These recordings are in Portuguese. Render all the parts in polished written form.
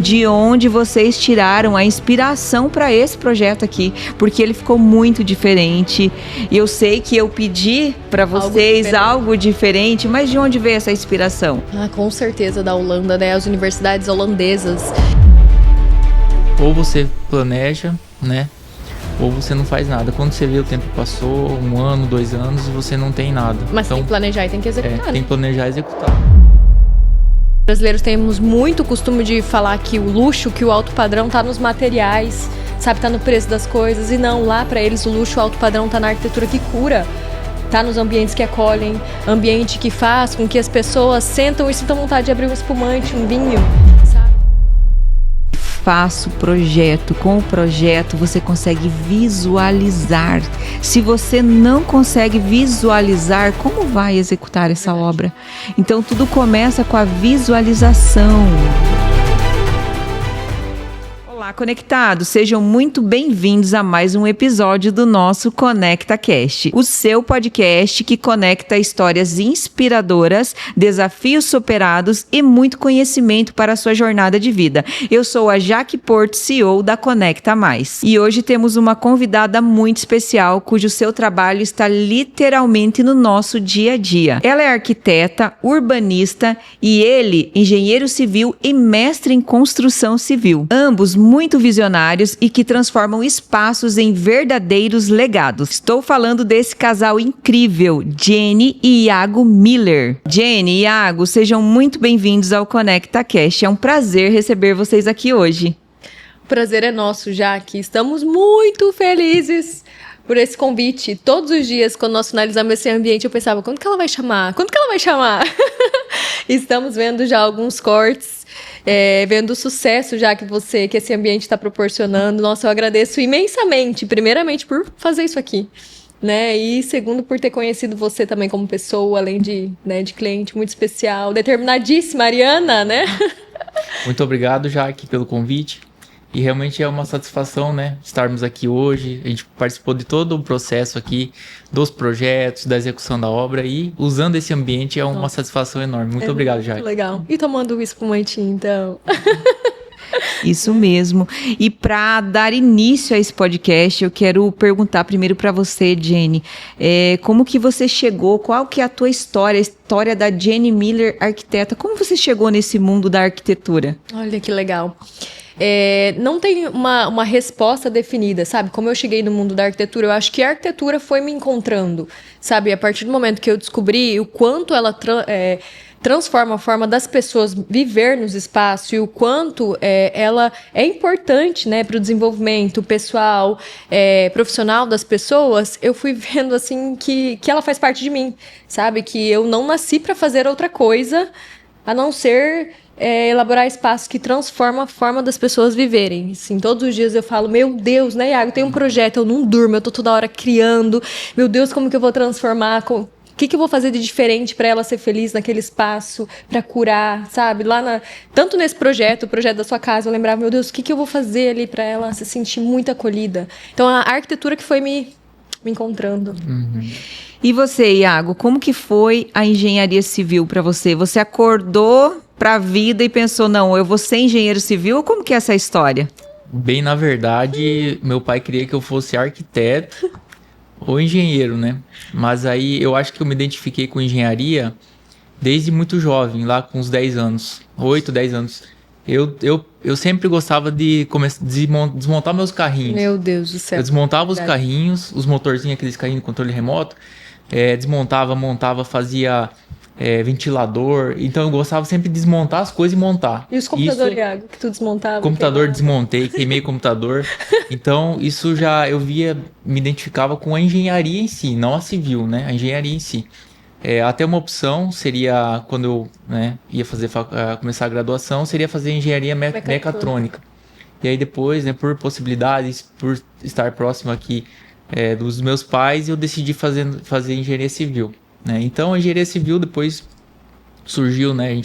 de onde vocês tiraram a inspiração para esse projeto aqui, porque ele ficou muito diferente. E eu sei que eu pedi para vocês algo diferente, mas de onde veio essa inspiração? Com certeza da Holanda, né? As universidades holandesas. Ou você planeja, né? Ou você não faz nada. Quando você vê, o tempo passou, 1 ano, 2 anos e você não tem nada. Mas então, tem que planejar e tem que executar. Tem que planejar e executar. Brasileiros temos muito costume de falar que o luxo, que o alto padrão tá nos materiais, sabe, tá no preço das coisas. E não, lá para eles o luxo, o alto padrão tá na arquitetura que cura. Tá nos ambientes que acolhem, ambiente que faz com que as pessoas sentam e sintam vontade de abrir um espumante, um vinho. Faça o projeto. Com o projeto você consegue visualizar. Se você não consegue visualizar, como vai executar essa obra? Então tudo começa com a visualização. Olá, conectados, sejam muito bem-vindos a mais um episódio do nosso ConectaCast, o seu podcast que conecta histórias inspiradoras, desafios superados e muito conhecimento para a sua jornada de vida. Eu sou a Jaque Porto, CEO da Conecta Mais, e hoje temos uma convidada muito especial, cujo seu trabalho está literalmente no nosso dia a dia. Ela é arquiteta, urbanista e ele, engenheiro civil e mestre em construção civil. Ambos muito visionários e que transformam espaços em verdadeiros legados. Estou falando desse casal incrível, Jenny e Iago Miller. Jenny e Iago, sejam muito bem-vindos ao ConectaCast. É um prazer receber vocês aqui hoje. O prazer é nosso, Jaque. Estamos muito felizes por esse convite. Todos os dias, quando nós finalizamos esse ambiente, eu pensava, quando que ela vai chamar? Quando que ela vai chamar? Estamos vendo já alguns cortes, vendo o sucesso já que esse ambiente está proporcionando. Nossa, eu agradeço imensamente, primeiramente por fazer isso aqui, né? E segundo, por ter conhecido você também como pessoa, além de cliente muito especial, determinadíssima, Ariana, né? Muito obrigado, Jaque, pelo convite. E realmente é uma satisfação, né, estarmos aqui hoje. A gente participou de todo o processo aqui, dos projetos, da execução da obra, e usando esse ambiente é uma satisfação enorme. Muito obrigado, Jaque. Legal. E tomando um espumantinho, então. Isso mesmo. E para dar início a esse podcast, eu quero perguntar primeiro para você, Jenny, como que você chegou, qual que é a tua história, a história da Jenny Miller, arquiteta, como você chegou nesse mundo da arquitetura? Olha que legal. Não tem uma resposta definida, sabe? Como eu cheguei no mundo da arquitetura, eu acho que a arquitetura foi me encontrando, sabe? A partir do momento que eu descobri o quanto ela transforma a forma das pessoas viver nos espaços e o quanto ela é importante, né, para o desenvolvimento pessoal, profissional das pessoas, eu fui vendo assim que ela faz parte de mim, sabe? Que eu não nasci para fazer outra coisa a não ser elaborar espaços que transformam a forma das pessoas viverem. Assim, todos os dias eu falo, meu Deus, né, Iago, tem um projeto, eu não durmo, eu tô toda hora criando, meu Deus, como que eu vou transformar, o que eu vou fazer de diferente para ela ser feliz naquele espaço, para curar, sabe? Tanto nesse projeto, o projeto da sua casa, eu lembrava, meu Deus, o que eu vou fazer ali para ela se sentir muito acolhida? Então, a arquitetura que foi me encontrando. Uhum. E você, Iago, como que foi a engenharia civil para você? Você acordou para a vida e pensou, não, eu vou ser engenheiro civil? Ou como que é essa história? Bem, na verdade, meu pai queria que eu fosse arquiteto ou engenheiro, né? Mas aí eu acho que eu me identifiquei com engenharia desde muito jovem, lá com uns 10 anos, 8, 10 anos. Eu sempre gostava de desmontar meus carrinhos. Meu Deus do céu. Eu desmontava os carrinhos, os motorzinhos, aqueles carrinhos de controle remoto, desmontava, montava, fazia ventilador. Então eu gostava sempre de desmontar as coisas e montar. E os computadores, Iago, que tu desmontava? Computador desmontei, queimei computador. Então isso já eu me identificava com a engenharia em si, não a civil, né? A engenharia em si. Até uma opção seria, quando eu ia começar a graduação, seria fazer engenharia mecatrônica. E aí depois, né, por possibilidades, por estar próximo aqui dos meus pais, eu decidi fazer engenharia civil. Né? Então a engenharia civil depois surgiu, né?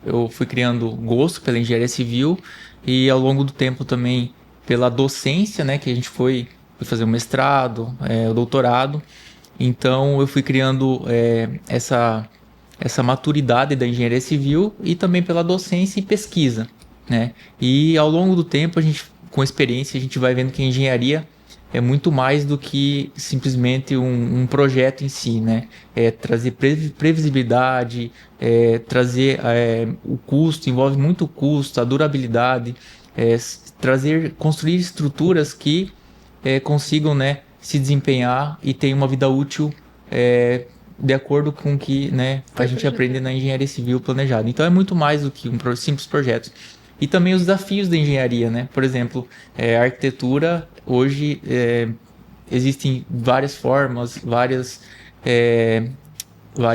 Eu fui criando gosto pela engenharia civil e ao longo do tempo também pela docência, né? Que a gente foi fazer o mestrado, o doutorado. Então eu fui criando essa maturidade da engenharia civil e também pela docência e pesquisa. né? E ao longo do tempo, com experiência, a gente vai vendo que a engenharia é muito mais do que simplesmente um projeto em si, né? É trazer previsibilidade, trazer o custo, envolve muito custo, a durabilidade, construir estruturas que consigam, né, se desempenhar e ter uma vida útil de acordo com o que, né, a gente aprende na engenharia civil planejada. Então é muito mais do que um simples projeto. E também os desafios da engenharia, né? Por exemplo, a arquitetura, hoje existem várias formas, várias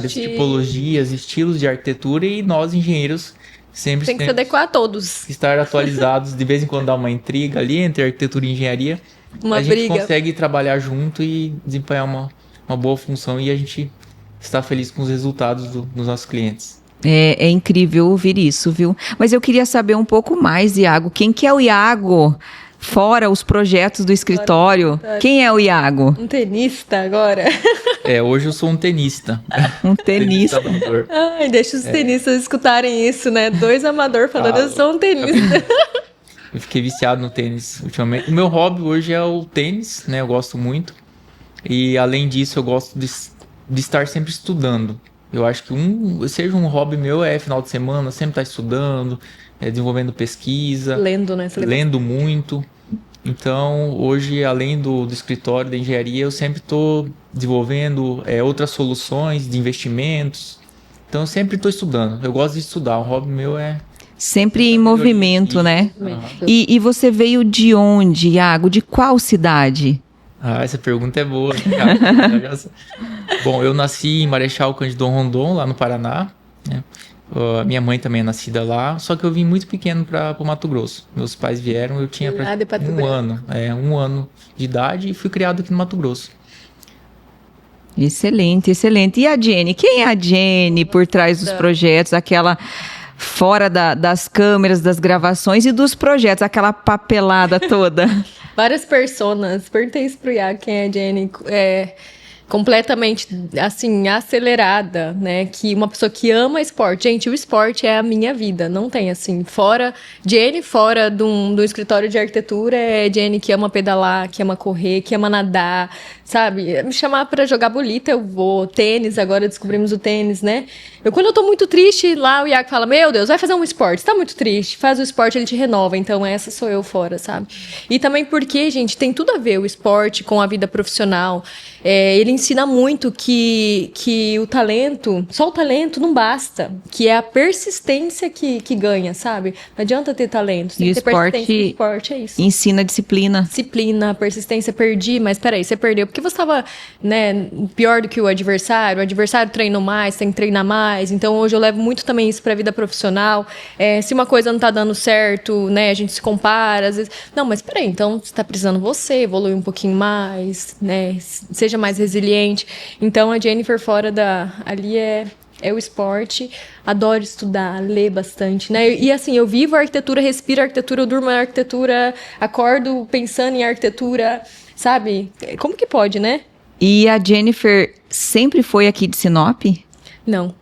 tipologias, estilos de arquitetura, e nós, engenheiros, sempre tem que se adequar a todos. Estar atualizados, de vez em quando dá uma intriga ali entre arquitetura e engenharia. Uma briga. Gente consegue trabalhar junto e desempenhar uma boa função, e a gente está feliz com os resultados dos nossos clientes. É incrível ouvir isso, viu? Mas eu queria saber um pouco mais, Iago. Quem que é o Iago? Fora os projetos do escritório, quem é o Iago? Um tenista agora. Hoje eu sou um tenista. Um tenista. amador. Ai, deixa os tenistas escutarem isso, né? 2 amador falando, eu sou um tenista. Eu fiquei viciado no tênis ultimamente. O meu hobby hoje é o tênis, né? Eu gosto muito. E além disso, eu gosto de estar sempre estudando. Eu acho que seja um hobby meu final de semana, sempre estar estudando, desenvolvendo pesquisa. Lendo, né? Lendo muito. Então, hoje, além do escritório da engenharia, eu sempre estou desenvolvendo outras soluções de investimentos. Então, eu sempre estou estudando. Eu gosto de estudar. O hobby meu sempre em movimento, né? E você veio de onde, Iago? De qual cidade? Essa pergunta é boa. Bom, eu nasci em Marechal Cândido Rondon, lá no Paraná, né? Minha mãe também é nascida lá, só que eu vim muito pequeno para o Mato Grosso. Meus pais vieram, eu tinha um ano de idade, e fui criado aqui no Mato Grosso. Excelente, excelente. E a Jenny? Quem é a Jenny por trás dos projetos? Aquela fora das câmeras, das gravações e dos projetos, aquela papelada toda. Várias personas. Perguntei isso pro Iago, quem é a Jenny. Completamente, assim, acelerada, né? Que uma pessoa que ama esporte. Gente, o esporte é a minha vida. Não tem, assim, Jenny fora do escritório de arquitetura, é Jenny que ama pedalar, que ama correr, que ama nadar, sabe? Me chamar pra jogar bolita, eu vou. Tênis, agora descobrimos o tênis, né? Quando eu tô muito triste, lá o Iago fala, meu Deus, vai fazer um esporte. Você tá muito triste, faz o esporte, ele te renova. Então, essa sou eu fora, sabe? E também porque, gente, tem tudo a ver o esporte com a vida profissional. Ele ensina muito que o talento, só o talento não basta, que é a persistência que ganha, sabe? Não adianta ter talento, tem que ter persistência. O esporte é isso. Ensina disciplina. Disciplina, persistência. Perdi, mas peraí, você perdeu porque você estava, né, pior do que o adversário treinou mais, tem que treinar mais. Então hoje eu levo muito também isso para a vida profissional. Se uma coisa não tá dando certo, né, a gente se compara, às vezes, não, mas peraí, então você tá precisando evoluir um pouquinho mais, né, seja mais resiliente. Então a Jennifer fora ali é o esporte, adoro estudar, ler bastante, né? E assim, eu vivo a arquitetura, respiro a arquitetura, eu durmo na arquitetura, acordo pensando em arquitetura, sabe? Como que pode, né? E a Jennifer sempre foi aqui de Sinop? Não.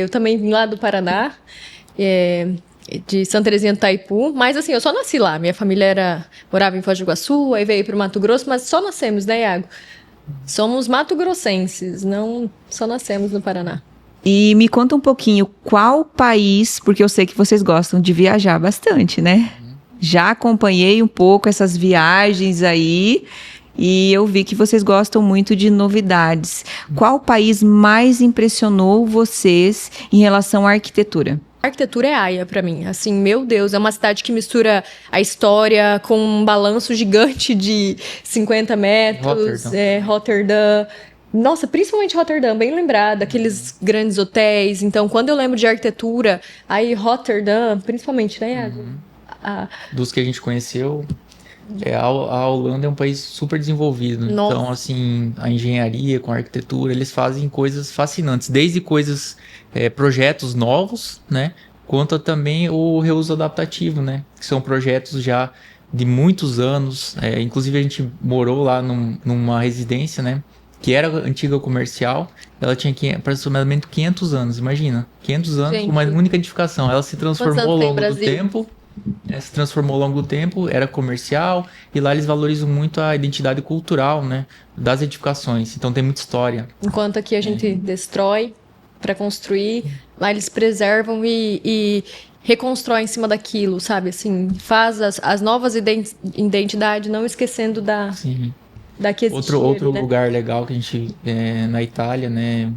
Eu também vim lá do Paraná, de Santa Terezinha do Taipu, mas assim, eu só nasci lá. Minha família morava em Foz do Iguaçu, aí veio pro Mato Grosso, mas só nascemos, né, Iago? Somos mato-grossenses, não só nascemos no Paraná. E me conta um pouquinho, qual país, porque eu sei que vocês gostam de viajar bastante, né? Já acompanhei um pouco essas viagens aí e eu vi que vocês gostam muito de novidades. Qual país mais impressionou vocês em relação à arquitetura? A arquitetura é Haia pra mim, assim, meu Deus, é uma cidade que mistura a história com um balanço gigante de 50 metros, Rotterdam. Nossa, principalmente Rotterdam, bem lembrada, aqueles grandes hotéis. Então, quando eu lembro de arquitetura, aí Rotterdam, principalmente, né, Iago? Dos que a gente conheceu, a Holanda é um país super desenvolvido. Nossa. Então, assim, a engenharia com a arquitetura, eles fazem coisas fascinantes, desde coisas, projetos novos, né? Quanto também o reuso adaptativo, né? Que são projetos já de muitos anos. Inclusive, a gente morou lá numa residência, né? que era antiga comercial, ela tinha aproximadamente 500 anos, imagina. 500 anos, Gente. uma única edificação. Ela se transformou ao anos tem longo do Brasil? tempo. Se transformou ao longo do tempo, era comercial, e lá eles valorizam muito a identidade cultural, né, das edificações. Então tem muita história. Enquanto aqui a gente destrói para construir, lá eles preservam e reconstrói em cima daquilo, sabe? Assim, faz as novas identidades, não esquecendo da que existia. Outro ali, né? lugar legal que a gente na Itália, né,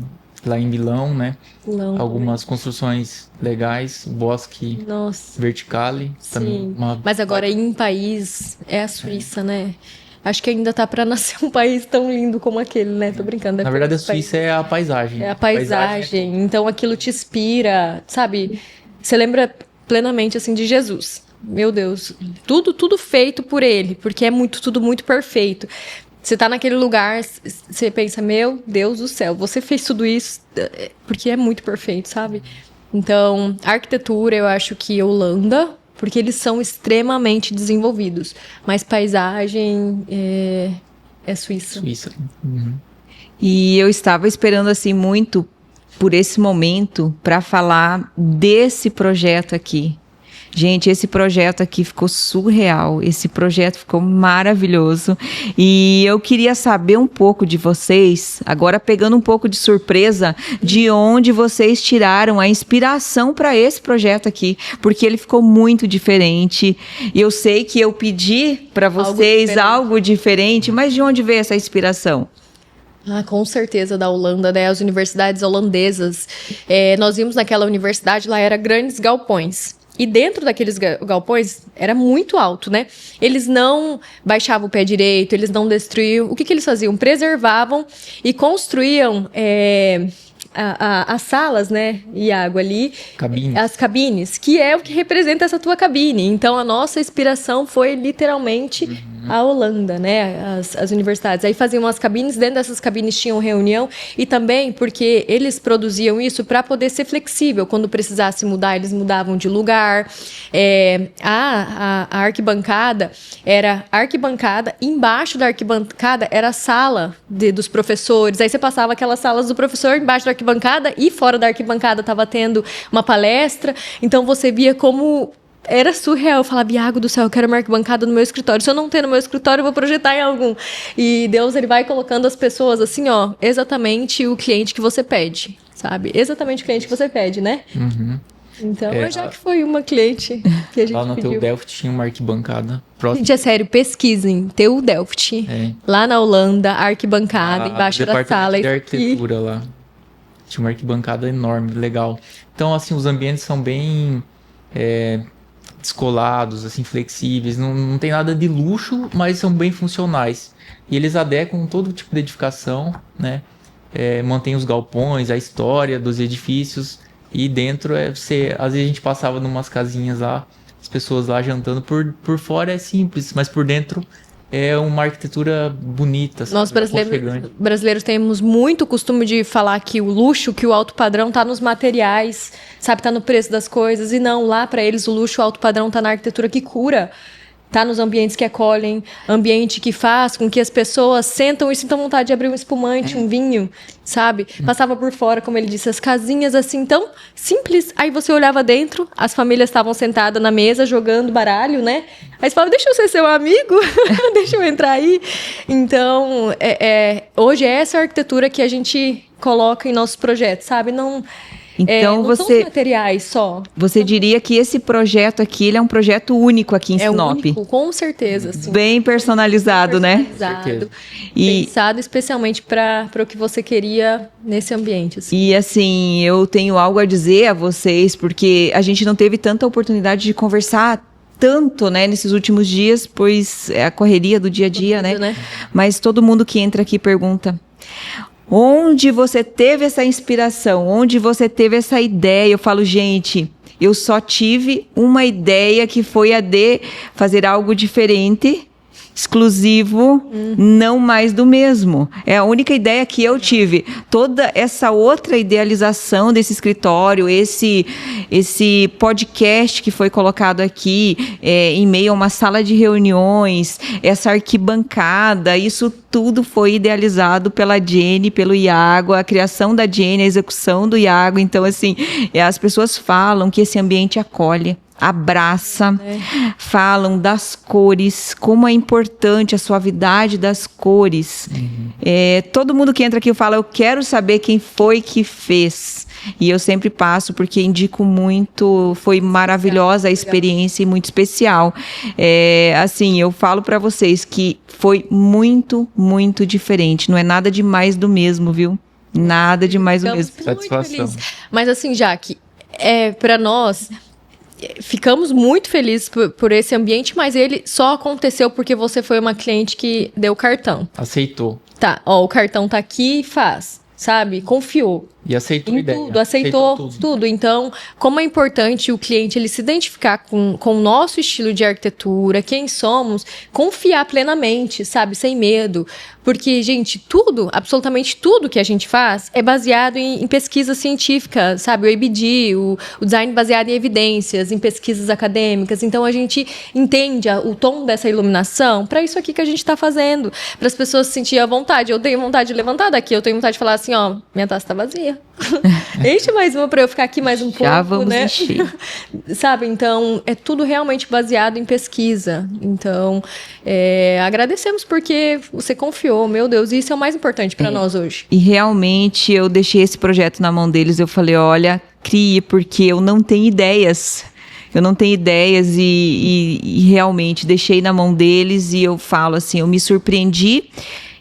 lá em Milão, né, Milão, algumas construções legais, Bosque Nossa, Verticale, também sim. uma Mas agora em país é a Suíça, né? Acho que ainda tá para nascer um país tão lindo como aquele, né? Tô brincando. Na verdade, a outro país. Suíça é a paisagem. É a paisagem, então aquilo te inspira, sabe? Você lembra plenamente, assim, de Jesus. Meu Deus, tudo feito por ele, porque é tudo muito perfeito. Você tá naquele lugar, você pensa, meu Deus do céu, você fez tudo isso porque é muito perfeito, sabe? Então, arquitetura, eu acho que Holanda, porque eles são extremamente desenvolvidos, mas paisagem é Suíça. Suíça. Uhum. E eu estava esperando assim muito por esse momento para falar desse projeto aqui. Gente, esse projeto aqui ficou surreal, esse projeto ficou maravilhoso e eu queria saber um pouco de vocês, agora pegando um pouco de surpresa, de onde vocês tiraram a inspiração para esse projeto aqui, porque ele ficou muito diferente e eu sei que eu pedi para vocês algo diferente, mas de onde veio essa inspiração? Ah, com certeza da Holanda, né? As universidades holandesas. Nós vimos naquela universidade, lá era grandes galpões. E dentro daqueles galpões era muito alto, né? Eles não baixavam o pé direito, eles não destruíam. O que eles faziam? Preservavam e construíam as salas, né? Iago ali. Cabines. As cabines, que é o que representa essa tua cabine. Então a nossa inspiração foi literalmente a Holanda, né? As universidades. Aí faziam as cabines, dentro dessas cabines tinham reunião e também porque eles produziam isso para poder ser flexível. Quando precisasse mudar, eles mudavam de lugar. A arquibancada era arquibancada, embaixo da arquibancada era a sala dos professores. Aí você passava aquelas salas do professor embaixo da arquibancada e fora da arquibancada estava tendo uma palestra. Então você via como era surreal. Eu falava, Iago do céu, eu quero uma arquibancada no meu escritório. Se eu não ter no meu escritório, eu vou projetar em algum. E Deus, ele vai colocando as pessoas assim, ó, exatamente o cliente que você pede, sabe? Exatamente o cliente que você pede, né? Uhum. Então, já que foi uma cliente que a gente lá no pediu. TU Delft tinha uma arquibancada próxima. Gente, é sério, pesquisem. TU Delft. Lá na Holanda, arquibancada, embaixo da sala. De arquitetura lá. Tinha uma arquibancada enorme, legal. Então, assim, os ambientes são bem descolados, assim, flexíveis. Não tem nada de luxo, mas são bem funcionais. E eles adequam todo tipo de edificação, né? Mantém os galpões, a história dos edifícios. E dentro, às vezes a gente passava numas casinhas lá, as pessoas lá jantando. Por fora é simples, mas por dentro é uma arquitetura bonita. Nós brasileiros temos muito costume de falar que o luxo, que o alto padrão tá nos materiais, sabe, tá no preço das coisas. E não, lá para eles o luxo, o alto padrão tá na arquitetura que cura. Tá nos ambientes que acolhem, ambiente que faz com que as pessoas sentam e sintam vontade de abrir um espumante, um vinho, sabe? Passava por fora, como ele disse, as casinhas assim, tão simples. Aí você olhava dentro, as famílias estavam sentadas na mesa, jogando baralho, né? Aí você falava, deixa eu ser seu amigo, deixa eu entrar aí. Então, hoje é essa arquitetura que a gente coloca em nossos projetos, sabe? Não Então são os materiais só. Você diria que esse projeto aqui, ele é um projeto único aqui em Sinop? Único, com certeza. Sim. Bem personalizado, né? E pensado especialmente para o que você queria nesse ambiente. Assim. E assim, eu tenho algo a dizer a vocês, porque a gente não teve tanta oportunidade de conversar tanto, né, nesses últimos dias, pois é a correria do dia a dia, né? Mas todo mundo que entra aqui pergunta: onde você teve essa inspiração? Onde você teve essa ideia? Eu falo, gente, eu só tive uma ideia que foi a de fazer algo diferente exclusivo, não mais do mesmo. É a única ideia que eu tive. Toda essa outra idealização desse escritório, esse podcast que foi colocado aqui, em meio a uma sala de reuniões, essa arquibancada, isso tudo foi idealizado pela Jenny, pelo Iago, a criação da Jenny, a execução do Iago. Então, assim, as pessoas falam que esse ambiente acolhe, abraça, falam das cores, como é importante a suavidade das cores. Todo mundo que entra aqui fala, eu quero saber quem foi que fez. E eu sempre passo porque indico muito, foi maravilhosa a experiência e muito especial. Assim, eu falo para vocês que foi muito, muito diferente. Não é nada de mais do mesmo, viu? Nada de mais do mesmo. Satisfação. Mas assim, Jaque, para nós... Ficamos muito felizes por esse ambiente, mas ele só aconteceu porque você foi uma cliente que deu o cartão. Aceitou. Tá, ó, o cartão tá aqui, faz, sabe? Confiou. E aceitou a Em ideia. tudo, aceitou tudo. Então, como é importante o cliente ele se identificar com o nosso estilo de arquitetura, quem somos, confiar plenamente, sabe? Sem medo. Porque, gente, tudo, absolutamente tudo que a gente faz é baseado em pesquisa científica, sabe? O ABD, o design baseado em evidências, em pesquisas acadêmicas. Então, a gente entende o tom dessa iluminação para isso aqui que a gente está fazendo. Para as pessoas se sentirem à vontade. Eu tenho vontade de levantar daqui, eu tenho vontade de falar assim, ó, minha taça tá vazia. Enche mais uma para eu ficar aqui mais um pouco, Já vamos né? encher. Sabe, então, é tudo realmente baseado em pesquisa. Então, agradecemos porque você confiou, meu Deus, e isso é o mais importante para nós hoje. E realmente eu deixei esse projeto na mão deles, eu falei, olha, crie, porque eu não tenho ideias. Eu não tenho ideias e realmente deixei na mão deles e eu falo assim, eu me surpreendi.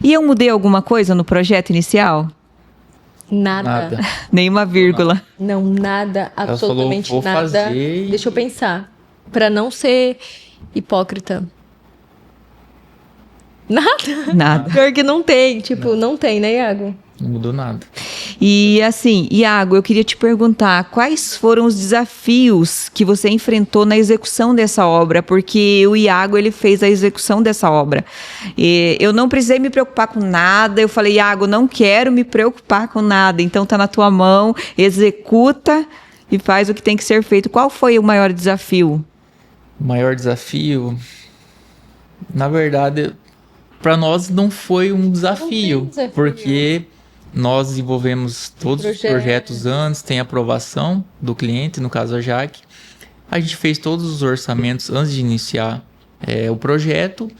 E eu mudei alguma coisa no projeto inicial? Nada. Nenhuma vírgula. Não, nada, Ela absolutamente falou, vou nada. fazer Deixa eu pensar. Para não ser hipócrita. Nada. Pior que não tem, não tem, né, Iago? Não mudou nada. E assim, Iago, eu queria te perguntar, quais foram os desafios que você enfrentou na execução dessa obra? Porque o Iago, ele fez a execução dessa obra. E eu não precisei me preocupar com nada, eu falei, Iago, não quero me preocupar com nada, então tá na tua mão, executa e faz o que tem que ser feito. Qual foi o maior desafio? O maior desafio, na verdade, para nós não foi um desafio, porque nós desenvolvemos todos os projetos antes, tem aprovação do cliente, no caso a Jaque. A gente fez todos os orçamentos antes de iniciar o projeto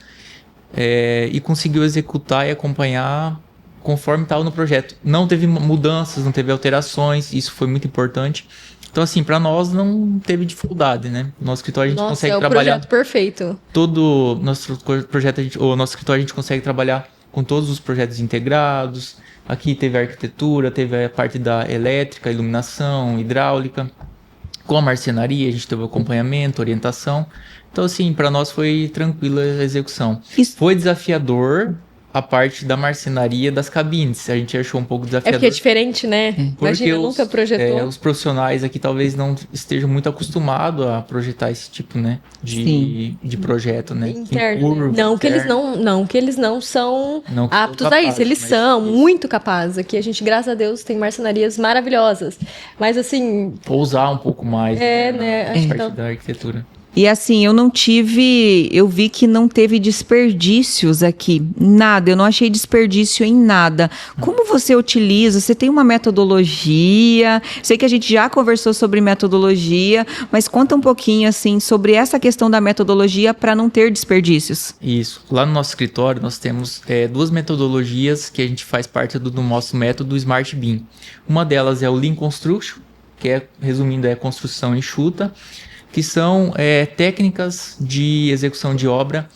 e conseguiu executar e acompanhar conforme estava no projeto. Não teve mudanças, não teve alterações, isso foi muito importante. Então, assim, para nós não teve dificuldade, né? No nosso escritório a gente consegue trabalhar... Nossa, é o projeto perfeito. Todo nosso projeto, o nosso escritório a gente consegue trabalhar com todos os projetos integrados. Aqui teve a arquitetura, teve a parte da elétrica, iluminação, hidráulica. Com a marcenaria a gente teve acompanhamento, orientação. Então, assim, para nós foi tranquila a execução. Foi desafiador a parte da marcenaria das cabines. A gente achou um pouco desafiador. Porque é diferente, né? Imagina, nunca projetou. Os profissionais aqui talvez não estejam muito acostumados a projetar esse tipo, né, de projeto, né? Interno. Curva, que eles não são aptos a isso. Eles são isso. muito capazes. Aqui a gente, graças a Deus, tem marcenarias maravilhosas. Mas assim... Ousar um pouco mais né? a parte da arquitetura. E assim, eu vi que não teve desperdícios aqui, nada, eu não achei desperdício em nada. Como você utiliza? Você tem uma metodologia? Sei que a gente já conversou sobre metodologia, mas conta um pouquinho assim sobre essa questão da metodologia para não ter desperdícios. Isso, lá no nosso escritório nós temos duas metodologias que a gente faz parte do nosso método Smart BIM. Uma delas é o Lean Construction, que resumindo, é construção enxuta, que são técnicas de execução de obra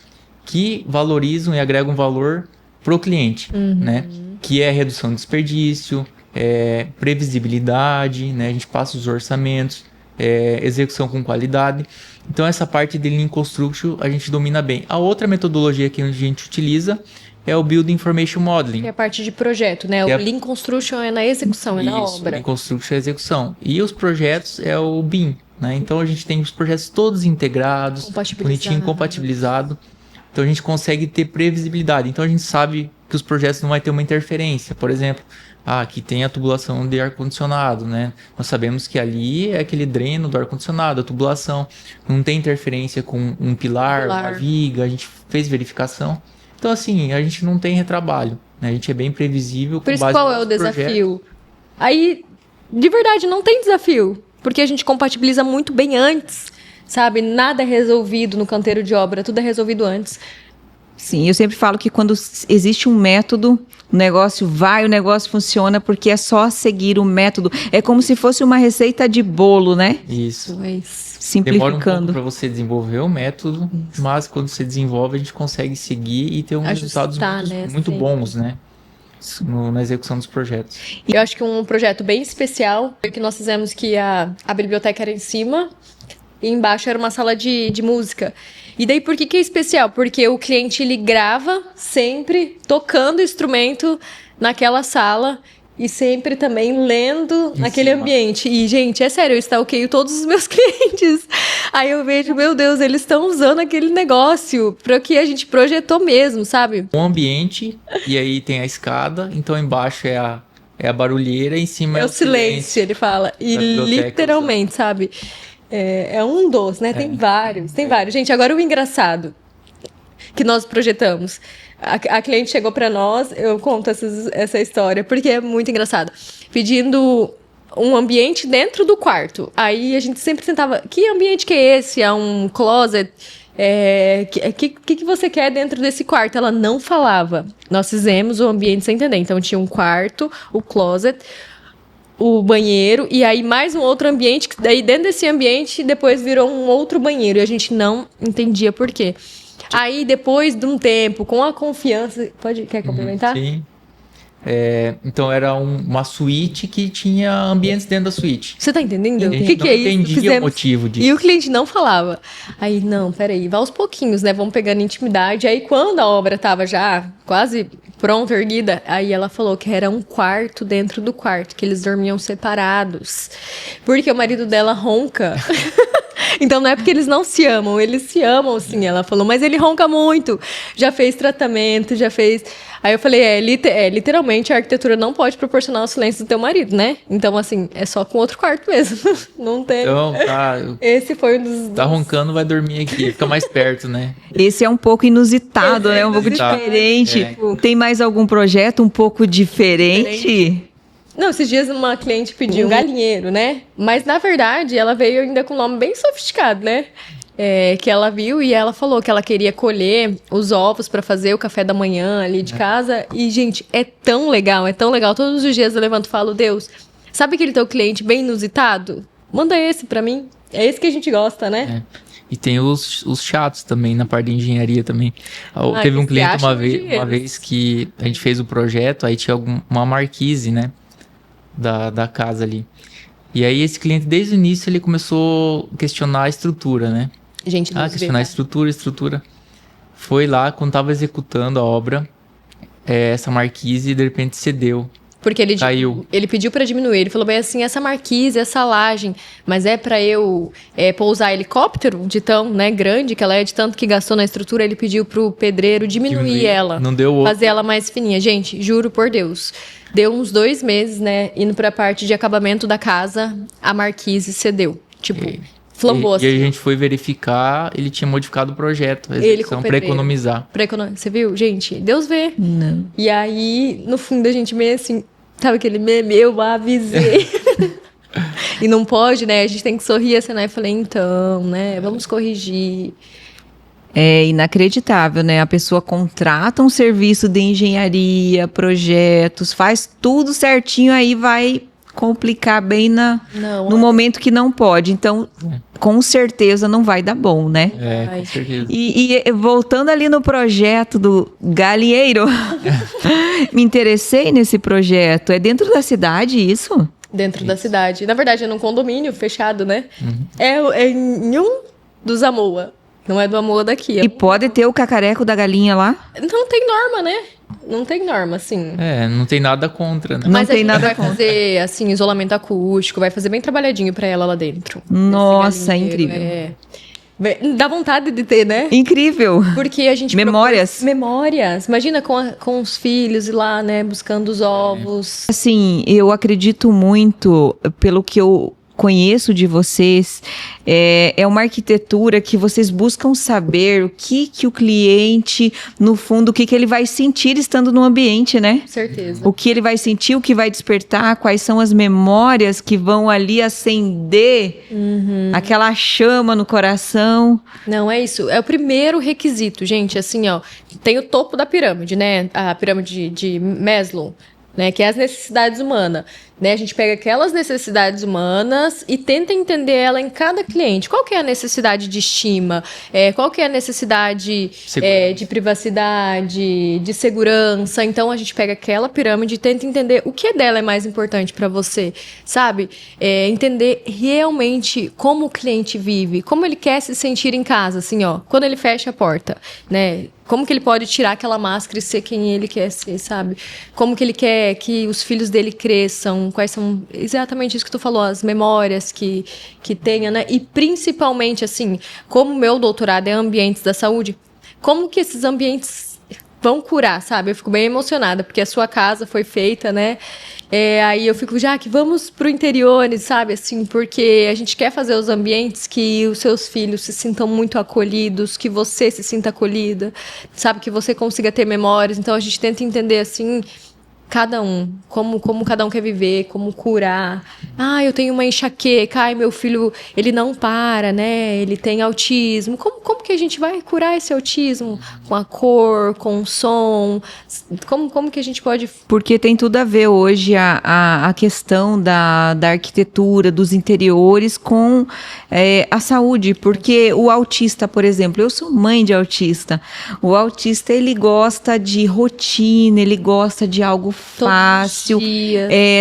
que valorizam e agregam valor para o cliente, né? Que é redução de desperdício, previsibilidade, né? A gente passa os orçamentos, execução com qualidade. Então, essa parte de Lean Construction a gente domina bem. A outra metodologia que a gente utiliza é o Building Information Modeling. Que é a parte de projeto, né? O Lean Construction é na execução, é na obra. Lean Construction é a execução. E os projetos é o BIM, né? Então a gente tem os projetos todos integrados, bonitinho, compatibilizado, Então a gente consegue ter previsibilidade. Então a gente sabe que os projetos não vai ter uma interferência. Por exemplo, aqui tem a tubulação de ar-condicionado, né? Nós sabemos que ali é aquele dreno do ar-condicionado, a tubulação. Não tem interferência com um pilar, uma viga, a gente fez verificação. Então assim, a gente não tem retrabalho, né? A gente é bem previsível. Por isso, qual é o desafio? Aí, de verdade, não tem desafio. Porque a gente compatibiliza muito bem antes. Sabe, nada é resolvido no canteiro de obra, tudo é resolvido antes. Sim, eu sempre falo que quando existe um método, o negócio vai, o negócio funciona, porque é só seguir o método. É como se fosse uma receita de bolo, né? Isso. Simplificando. Demora um pouco para você desenvolver o método, mas quando você desenvolve, a gente consegue seguir e ter resultados muito bons, né? Na execução dos projetos. E eu acho que um projeto bem especial que nós fizemos, que a biblioteca era em cima, e embaixo era uma sala de música. E daí, por que é especial? Porque o cliente, ele grava sempre tocando instrumento naquela sala e sempre também lendo naquele ambiente. E, gente, é sério, eu stalkeio todos os meus clientes. Aí eu vejo, meu Deus, eles estão usando aquele negócio para o que a gente projetou mesmo, sabe? Um ambiente, e aí tem a escada, então embaixo é a barulheira, em cima é o silêncio, ele fala. E literalmente, sabe? É um dos, né? Tem vários. Gente, agora o engraçado que nós projetamos. A cliente chegou pra nós, eu conto essa história, porque é muito engraçado. Pedindo um ambiente dentro do quarto. Aí a gente sempre tentava, que ambiente que é esse? É um closet? Que você quer dentro desse quarto? Ela não falava. Nós fizemos o ambiente sem entender. Então tinha um quarto, o closet, o banheiro, e aí mais um outro ambiente, que daí dentro desse ambiente depois virou um outro banheiro, e a gente não entendia por quê. Aí depois de um tempo, com a confiança... Quer complementar? Sim. Então era uma suíte que tinha ambientes dentro da suíte. Você tá entendendo? O que é isso? Entendia o motivo disso. E o cliente não falava. Aí, não, peraí, vai aos pouquinhos, né? Vamos pegando intimidade. Aí quando a obra tava já quase pronta, erguida, aí ela falou que era um quarto dentro do quarto, que eles dormiam separados. Porque o marido dela ronca. Então não é porque eles não se amam, eles se amam sim, ela falou, mas ele ronca muito, já fez tratamento, já fez... Aí eu falei, literalmente a arquitetura não pode proporcionar o silêncio do teu marido, né? Então assim, é só com outro quarto mesmo, não tem... Então, Esse foi um dos... Tá roncando, vai dormir aqui, fica mais perto, né? Esse é um pouco inusitado, né? Um pouco diferente. Tem mais algum projeto um pouco diferente? Não, esses dias uma cliente pediu um galinheiro, né? Mas, na verdade, ela veio ainda com um nome bem sofisticado, né? Que ela viu e ela falou que ela queria colher os ovos para fazer o café da manhã ali de casa. E, gente, é tão legal, é tão legal. Todos os dias eu levanto e falo, Deus, sabe aquele teu cliente bem inusitado? Manda esse para mim. É esse que a gente gosta, né? E tem os chatos também, na parte de engenharia também. Teve um cliente uma vez que a gente fez o projeto, aí tinha uma marquise, né? Da casa ali. E aí esse cliente, desde o início, ele começou a questionar a estrutura, né? Questionar a estrutura. Foi lá, quando tava executando a obra, essa marquise de repente cedeu. Porque ele pediu para diminuir. Ele falou bem assim, essa marquise, essa laje, mas é para eu pousar helicóptero de tão, né, grande que ela é, de tanto que gastou na estrutura, ele pediu pro pedreiro diminuir ela. Não deu outro. Fazer ela mais fininha. Gente, juro por Deus. Deu uns 2 meses, né, indo pra parte de acabamento da casa, a marquise cedeu. Tipo, flambou assim. E aí a gente foi verificar, ele tinha modificado o projeto, a execução, para economizar. Você viu? Gente, Deus vê. Não. E aí, no fundo, a gente meio assim, sabe aquele meme? Eu avisei. E não pode, né? A gente tem que sorrir assim, né? Eu falei, então, né? Vamos corrigir. É inacreditável, né? A pessoa contrata um serviço de engenharia, projetos, faz tudo certinho, aí vai complicar bem no momento que não pode. Então, com certeza não vai dar bom, né? Com certeza. E voltando ali no projeto do galinheiro, me interessei nesse projeto. É dentro da cidade isso? Dentro da cidade. Na verdade, é num condomínio fechado, né? É em um dos Amoa. Não é do Amoa daqui. E pode ter o cacareco da galinha lá? Não tem norma, né? Não tem norma, assim. Não tem nada contra, né? Mas a gente vai fazer, assim, isolamento acústico, vai fazer bem trabalhadinho pra ela lá dentro. Nossa, é incrível. Dá vontade de ter, né? Incrível. Porque a gente Memórias. Memórias. Imagina com os filhos ir lá, né, buscando os ovos. Assim, eu acredito muito, pelo que eu conheço de vocês, é uma arquitetura que vocês buscam saber o que o cliente, no fundo, o que ele vai sentir estando no ambiente, né? Com certeza. O que ele vai sentir, o que vai despertar, quais são as memórias que vão ali acender aquela chama no coração. Não, é isso. É o primeiro requisito, gente. Assim, ó, tem o topo da pirâmide, né? A pirâmide de Maslow, né? Que é as necessidades humanas. Né? A gente pega aquelas necessidades humanas e tenta entender ela em cada cliente. Qual que é a necessidade de estima? Qual que é a necessidade de privacidade, de segurança? Então, a gente pega aquela pirâmide e tenta entender o que dela é mais importante para você, sabe? Entender realmente como o cliente vive, como ele quer se sentir em casa, assim, ó, quando ele fecha a porta, né? Como que ele pode tirar aquela máscara e ser quem ele quer ser, sabe? Como que ele quer que os filhos dele cresçam, quais são exatamente isso que tu falou, as memórias que tenha, né? E principalmente, assim, como o meu doutorado é ambientes da saúde, como que esses ambientes vão curar, sabe? Eu fico bem emocionada, porque a sua casa foi feita, né? Aí eu fico, já que vamos pro interior, sabe? Assim, porque a gente quer fazer os ambientes que os seus filhos se sintam muito acolhidos, que você se sinta acolhida, sabe? Que você consiga ter memórias. Então, a gente tenta entender, assim, cada um, como cada um quer viver, como curar. Eu tenho uma enxaqueca, meu filho, ele não para, né? Ele tem autismo. Como que a gente vai curar esse autismo? Com a cor, com o som? Como que a gente pode... Porque tem tudo a ver hoje a questão da arquitetura, dos interiores com a saúde. Porque o autista, por exemplo, eu sou mãe de autista. O autista, ele gosta de rotina, ele gosta de algo fácil,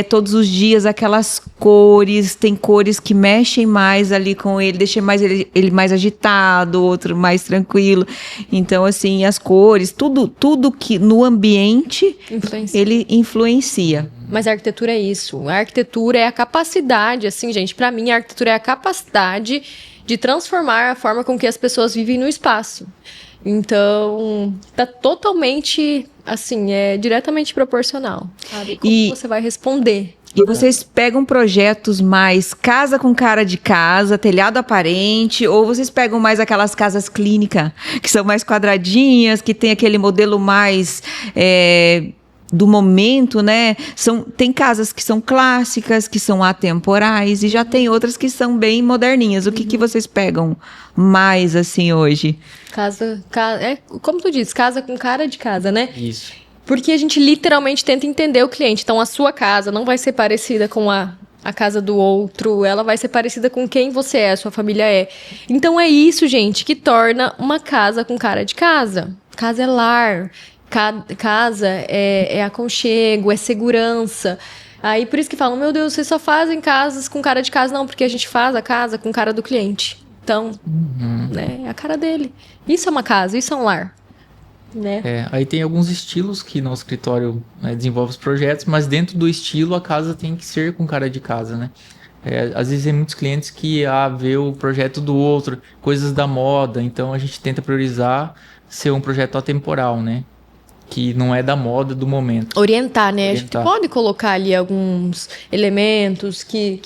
todos os dias aquelas cores, tem cores que mexem mais ali com ele, deixam mais ele mais agitado, outro mais tranquilo. Então, assim, as cores, tudo que no ambiente ele influencia. Mas a arquitetura é isso. A arquitetura é a capacidade, assim, gente, pra mim a arquitetura é a capacidade de transformar a forma com que as pessoas vivem no espaço. Então, tá totalmente, assim, diretamente proporcional, sabe? Como você vai responder. E vocês pegam projetos mais casa com cara de casa, telhado aparente, ou vocês pegam mais aquelas casas clínicas, que são mais quadradinhas, que tem aquele modelo mais... do momento, né? Tem casas que são clássicas, que são atemporais, e já tem outras que são bem moderninhas. O que vocês pegam mais, assim, hoje? Como tu disse, casa com cara de casa, né? Isso. Porque a gente literalmente tenta entender o cliente. Então, a sua casa não vai ser parecida com a casa do outro, ela vai ser parecida com quem você é, a sua família é. Então, é isso, gente, que torna uma casa com cara de casa. Casa é lar. Casa é aconchego, é segurança. Aí por isso que falam, meu Deus, vocês só fazem casas com cara de casa. Não, porque a gente faz a casa com cara do cliente. Então, né, é a cara dele. Isso é uma casa, isso é um lar. Né? Aí tem alguns estilos que no escritório desenvolve os projetos, mas dentro do estilo a casa tem que ser com cara de casa, né? Às vezes tem muitos clientes que vê o projeto do outro, coisas da moda, então a gente tenta priorizar ser um projeto atemporal, né? Que não é da moda do momento. Orientar, né? A gente pode colocar ali alguns elementos que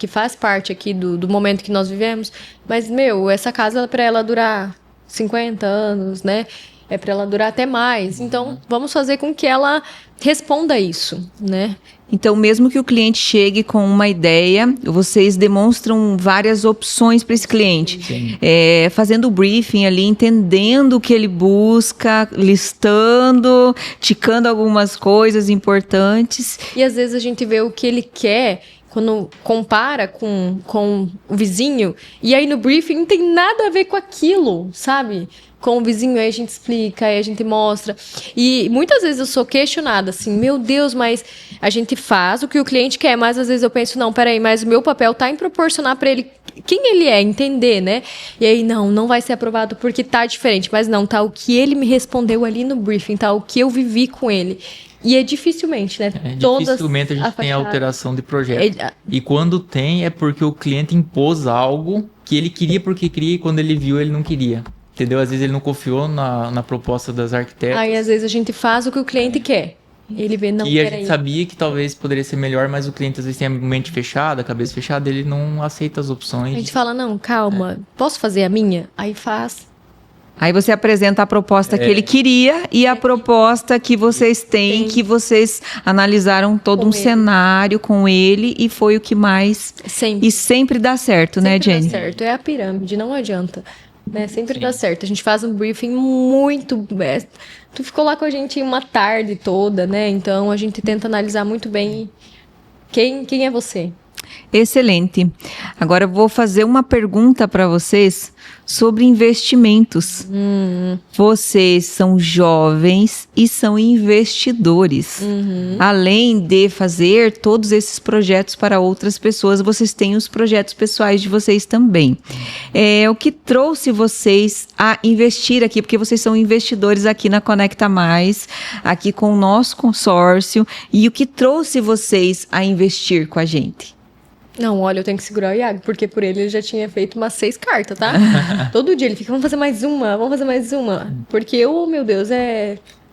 faz parte aqui do momento que nós vivemos, mas, essa casa para ela durar 50 anos, né? É para ela durar até mais. Então, vamos fazer com que ela responda isso, né? Então, mesmo que o cliente chegue com uma ideia, vocês demonstram várias opções para esse cliente. Fazendo o briefing ali, entendendo o que ele busca, listando, ticando algumas coisas importantes. E às vezes a gente vê o que ele quer quando compara com o vizinho, e aí no briefing não tem nada a ver com aquilo, sabe? Com o vizinho, aí a gente explica, aí a gente mostra. E muitas vezes eu sou questionada, assim, meu Deus, mas a gente faz o que o cliente quer, mas às vezes eu penso, não, peraí, mas o meu papel tá em proporcionar para ele quem ele é, entender, né? E aí, não vai ser aprovado porque tá diferente, mas não, tá o que ele me respondeu ali no briefing, tá o que eu vivi com ele. E dificilmente, né? Dificilmente a gente tem alteração de projeto. E quando tem, é porque o cliente impôs algo que ele queria porque queria e quando ele viu ele não queria. Entendeu? Às vezes ele não confiou na proposta das arquitetas. Aí às vezes a gente faz o que o cliente quer. Ele vê, não, E a peraí. gente sabia que talvez poderia ser melhor, mas o cliente às vezes tem a mente fechada, a cabeça fechada, ele não aceita as opções. A gente fala, não, calma, posso fazer a minha? Aí faz. Aí você apresenta a proposta que ele queria e a proposta que vocês têm, que vocês analisaram todo Com um ele. cenário com ele e foi o que mais... Sempre. E sempre dá certo, né, Sempre Jenny? dá certo, é a pirâmide, não adianta. Né? Sempre dá certo. A gente faz um briefing muito... Tu ficou lá com a gente uma tarde toda, né? Então a gente tenta analisar muito bem quem é você. Excelente. Agora eu vou fazer uma pergunta para vocês sobre investimentos. Vocês são jovens e são investidores. Além de fazer todos esses projetos para outras pessoas, vocês têm os projetos pessoais de vocês também. O que trouxe vocês a investir aqui? Porque vocês são investidores aqui na Conecta Mais, aqui com o nosso consórcio. E o que trouxe vocês a investir com a gente? Não, olha, eu tenho que segurar o Iago, porque por ele já tinha feito umas 6 cartas, tá? Todo dia ele fica, vamos fazer mais uma, vamos fazer mais uma. Porque eu, meu Deus,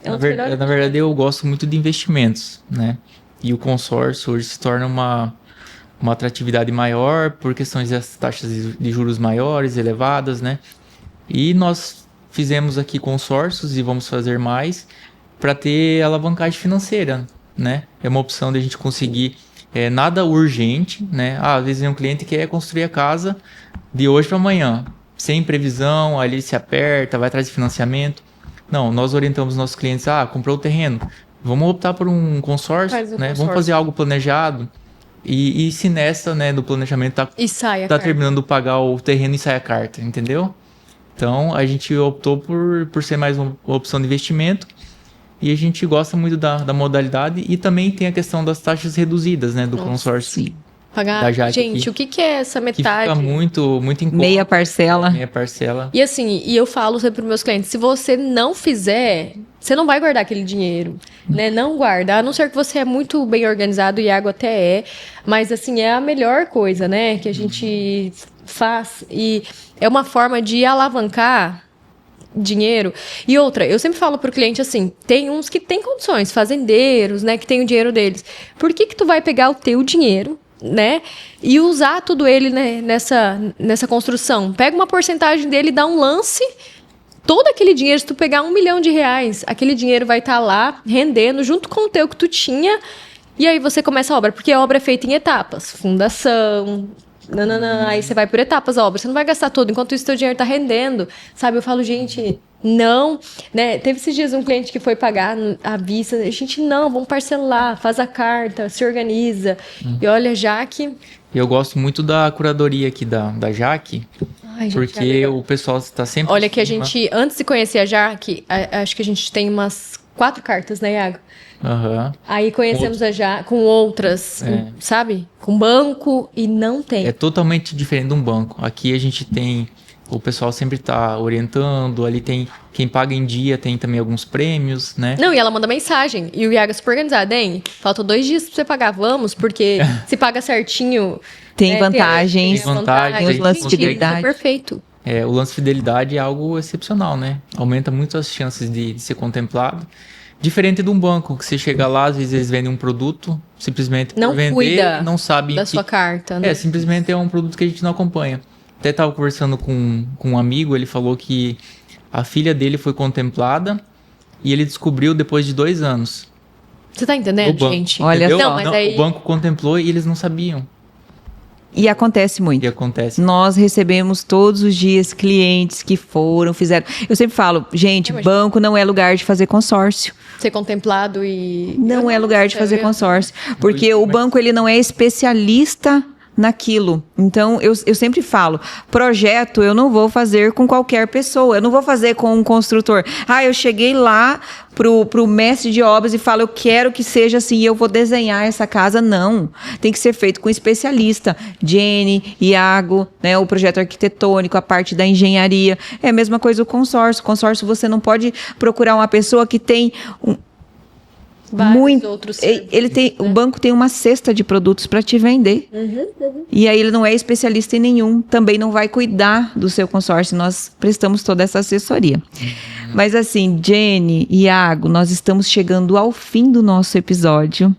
Na verdade, eu gosto muito de investimentos, né? E o consórcio hoje se torna uma atratividade maior por questões das taxas de juros maiores, elevadas, né? E nós fizemos aqui consórcios e vamos fazer mais para ter alavancagem financeira, né? É uma opção de a gente conseguir nada urgente, né? Às vezes um cliente quer construir a casa de hoje para amanhã, sem previsão, aí ele se aperta, vai atrás de financiamento. Não, nós orientamos nossos clientes, comprou o terreno, vamos optar por um consórcio, né? Vamos fazer algo planejado. E se nessa, né, do planejamento tá terminando de pagar o terreno e sai a carta, entendeu? Então, a gente optou por ser mais uma opção de investimento. E a gente gosta muito da modalidade e também tem a questão das taxas reduzidas, né, do consórcio. Sim. Pagar. Da Jaque Gente, aqui, o que é essa que metade? fica muito em conta. Meia parcela. Meia parcela. E assim, eu falo sempre para meus clientes, se você não fizer, você não vai guardar aquele dinheiro, né? Não guarda, a não ser que você é muito bem organizado, e Iago até é, mas assim, é a melhor coisa, né, que a gente faz e é uma forma de alavancar dinheiro. E outra, eu sempre falo pro cliente assim, tem uns que têm condições, fazendeiros, né, que tem o dinheiro deles. Por que tu vai pegar o teu dinheiro, né, e usar tudo ele, né, nessa construção? Pega uma porcentagem dele e dá um lance. Todo aquele dinheiro, se tu pegar R$1 milhão, aquele dinheiro vai estar lá rendendo junto com o teu que tu tinha. E aí você começa a obra, porque a obra é feita em etapas. Fundação, aí você vai por etapas a obra. Você não vai gastar tudo, enquanto isso teu dinheiro tá rendendo. Sabe, eu falo, gente, não, né? Teve esses dias um cliente que foi pagar à vista. A gente, não, vamos parcelar, faz a carta, se organiza. E olha, Jaque... Eu gosto muito da curadoria aqui da Jaque, Ai, gente, porque o pessoal está sempre... Olha que a gente, antes de conhecer a Jaque, acho que a gente tem umas 4 cartas, né, Iago? Uhum. Aí conhecemos a Jaque com outras, sabe? Com banco e não tem. É totalmente diferente de um banco. Aqui a gente tem... O pessoal sempre está orientando, ali tem... Quem paga em dia tem também alguns prêmios, né? Não, e ela manda mensagem. E o Iago é super organizado, hein? Faltam 2 dias pra você pagar, vamos, porque se paga certinho... Tem vantagens, tem vantagens, os lances de fidelidade. É perfeito. O lance de fidelidade é algo excepcional, né? Aumenta muito as chances de ser contemplado. Diferente de um banco, que você chega lá, às vezes eles vendem um produto, simplesmente Não por vender, cuida não sabe da sua carta, né? Simplesmente é um produto que a gente não acompanha. Até estava conversando com um amigo, ele falou que a filha dele foi contemplada e ele descobriu depois de 2 anos. Você tá entendendo, gente? Olha Entendeu? só. Não, mas aí... O banco contemplou e eles não sabiam. E acontece muito. E acontece. Nós recebemos todos os dias clientes que fizeram. Eu sempre falo, gente, banco não é lugar de fazer consórcio. Ser contemplado e... Não é lugar de fazer consórcio. Porque o banco, ele não é especialista naquilo. Então, eu sempre falo, projeto eu não vou fazer com qualquer pessoa, eu não vou fazer com um construtor. Eu cheguei lá pro mestre de obras e falo, eu quero que seja assim, eu vou desenhar essa casa. Não, tem que ser feito com especialista. Jenny, Iago, né, o projeto arquitetônico, a parte da engenharia. É a mesma coisa o consórcio. Consórcio, você não pode procurar uma pessoa que tem vários outros serviços, o banco tem uma cesta de produtos para te vender. E aí ele não é especialista em nenhum, também não vai cuidar do seu consórcio, nós prestamos toda essa assessoria. Mas assim, Jenny e Iago, nós estamos chegando ao fim do nosso episódio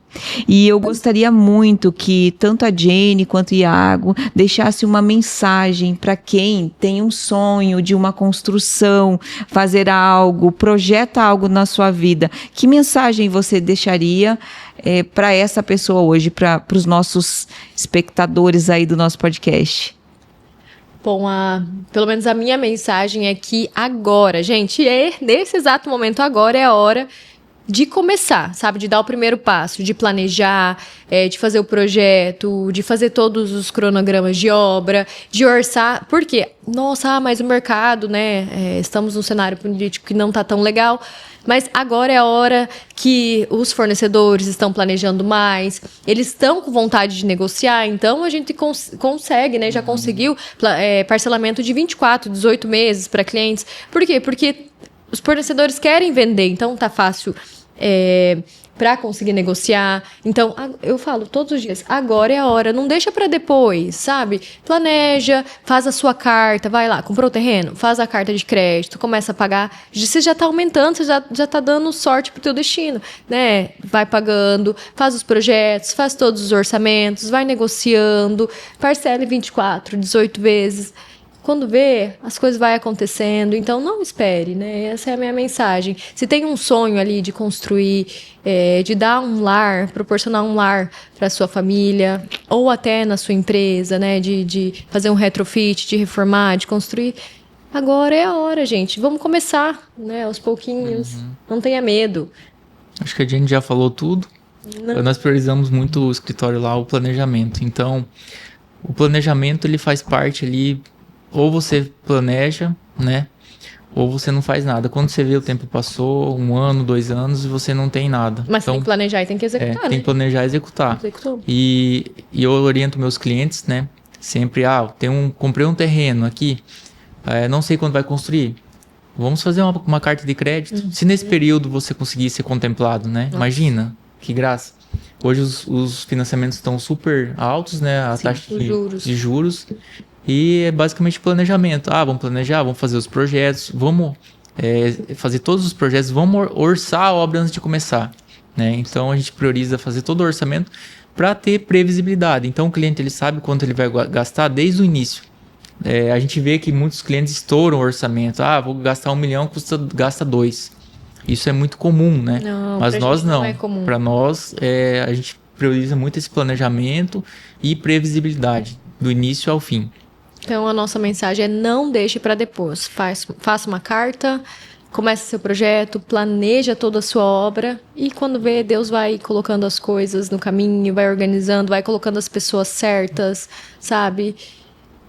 e eu gostaria muito que tanto a Jenny quanto o Iago deixasse uma mensagem para quem tem um sonho de uma construção, fazer algo, projeta algo na sua vida. Que mensagem você deixaria para essa pessoa hoje, para os nossos espectadores aí do nosso podcast? Bom, pelo menos a minha mensagem é que agora, gente, nesse exato momento, agora é a hora de começar, sabe? De dar o primeiro passo, de planejar, de fazer o projeto, de fazer todos os cronogramas de obra, de orçar. Por quê? Nossa, mas o mercado, né? Estamos num cenário político que não está tão legal. Mas agora é a hora que os fornecedores estão planejando mais, eles estão com vontade de negociar, então a gente consegue, né? Já conseguiu parcelamento de 24, 18 meses para clientes. Por quê? Porque os fornecedores querem vender, então tá fácil para conseguir negociar. Então, eu falo todos os dias, agora é a hora, não deixa para depois, sabe? Planeja, faz a sua carta, vai lá, comprou o terreno, faz a carta de crédito, começa a pagar, você já tá aumentando, você já tá dando sorte pro teu destino, né? Vai pagando, faz os projetos, faz todos os orçamentos, vai negociando, parcela em 24, 18 vezes. Quando vê, as coisas vão acontecendo, então não espere, né? Essa é a minha mensagem. Se tem um sonho ali de construir, de dar um lar, proporcionar um lar para sua família, ou até na sua empresa, né? De fazer um retrofit, de reformar, de construir. Agora é a hora, gente. Vamos começar, né? Aos pouquinhos. Não tenha medo. Acho que a gente já falou tudo. Nós priorizamos muito o escritório lá, o planejamento. Então, o planejamento, ele faz parte ali... Ou você planeja, né? Ou você não faz nada. Quando você vê o tempo passou, 1 ano, 2 anos, e você não tem nada. Mas então, tem que planejar e tem que executar, né? Tem que planejar e executar. E eu oriento meus clientes, né? Sempre, comprei um terreno aqui, não sei quando vai construir. Vamos fazer uma carta de crédito. Se nesse período você conseguir ser contemplado, né? Nossa. Imagina, que graça. Hoje os financiamentos estão super altos, né? A taxa de juros. E é basicamente planejamento. Vamos planejar, vamos fazer os projetos, vamos fazer todos os projetos, vamos orçar a obra antes de começar, né? Então a gente prioriza fazer todo o orçamento para ter previsibilidade. Então o cliente ele sabe quanto ele vai gastar desde o início. A gente vê que muitos clientes estouram o orçamento. Vou gastar 1 milhão, gasta 2. Isso é muito comum, né? Não, mas nós não. É comum. Para nós, a gente prioriza muito esse planejamento e previsibilidade do início ao fim. Então, a nossa mensagem é não deixe para depois. Faça uma carta, comece seu projeto, planeja toda a sua obra e quando vê, Deus vai colocando as coisas no caminho, vai organizando, vai colocando as pessoas certas, sabe?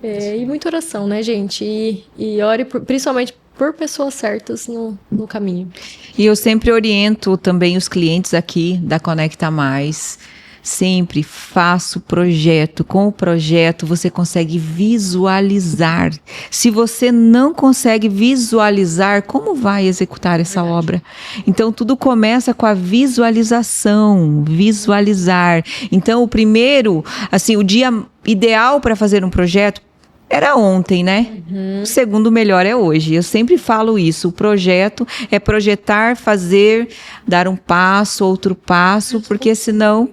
E muita oração, né, gente? E ore principalmente por pessoas certas no caminho. E eu sempre oriento também os clientes aqui da Conecta Mais. Sempre faça o projeto. Com o projeto você consegue visualizar. Se você não consegue visualizar, como vai executar essa obra? Então tudo começa com a visualização, visualizar. Então o primeiro, assim, o dia ideal para fazer um projeto era ontem, né? O segundo melhor é hoje. Eu sempre falo isso. O projeto é projetar, fazer, dar um passo, outro passo, porque senão...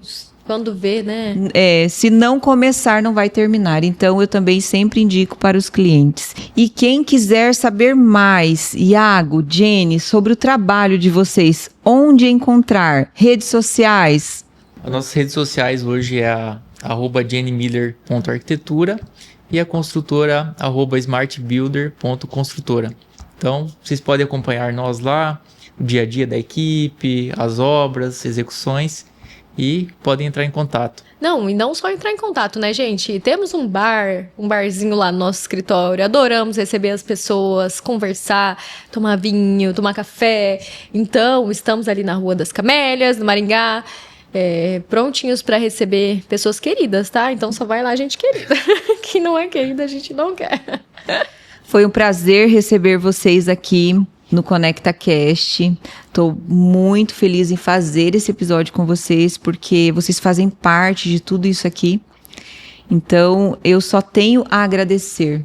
Quando vê, né? Se não começar, não vai terminar. Então, eu também sempre indico para os clientes. E quem quiser saber mais, Iago, Jenny, sobre o trabalho de vocês, onde encontrar? Redes sociais? As nossas redes sociais hoje é a @jennymiller.arquitetura e a construtora @smartbuilder.construtora. Então, vocês podem acompanhar nós lá, o dia a dia da equipe, as obras, execuções. E podem entrar em contato. Não, e não só entrar em contato, né, gente? Temos um barzinho lá no nosso escritório. Adoramos receber as pessoas, conversar, tomar vinho, tomar café. Então, estamos ali na Rua das Camélias, no Maringá, prontinhos para receber pessoas queridas, tá? Então, só vai lá gente querida. Quem não é querida, a gente não quer. Foi um prazer receber vocês aqui. no ConectaCast. Tô muito feliz em fazer esse episódio com vocês, porque vocês fazem parte de tudo isso aqui. Então, eu só tenho a agradecer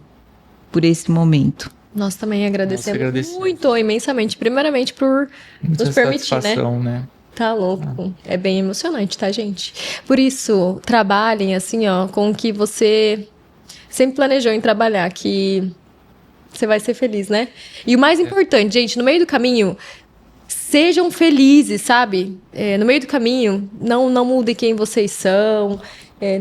por esse momento. Nós também agradecemos muito, imensamente. Primeiramente, por Muita nos permitir, né? Tá louco. É bem emocionante, tá, gente? Por isso, trabalhem, assim, ó, com o que você sempre planejou em trabalhar, que você vai ser feliz, né? E o mais importante, gente, no meio do caminho, sejam felizes, sabe? No meio do caminho, não mudem quem vocês são,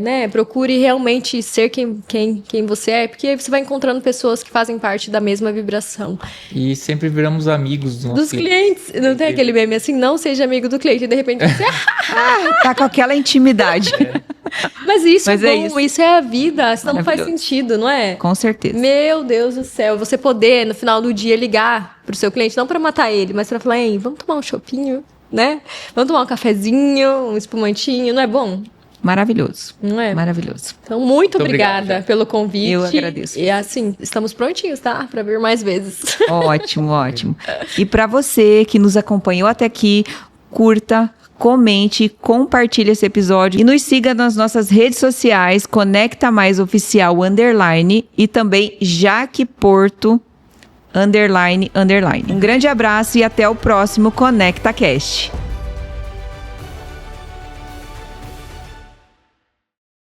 né? Procure realmente ser quem você é, porque aí você vai encontrando pessoas que fazem parte da mesma vibração. E sempre viramos amigos dos clientes. Não tem aquele meme assim, não seja amigo do cliente, e de repente você... tá com aquela intimidade. Mas isso é bom, isso é a vida, senão não faz sentido, não é? Com certeza. Meu Deus do céu, você poder, no final do dia, ligar pro seu cliente, não pra matar ele, mas pra falar, hein, vamos tomar um chopinho, né? Vamos tomar um cafezinho, um espumantinho, não é bom? Maravilhoso. Não é? Maravilhoso. Então, muito obrigada pelo convite. Eu agradeço. E assim, estamos prontinhos, tá? Pra vir mais vezes. Ótimo, ótimo. E para você que nos acompanhou até aqui, curta, comente, compartilhe esse episódio e nos siga nas nossas redes sociais, Conecta Mais Oficial _ e também Jaque Porto __. Um grande abraço e até o próximo ConectaCast.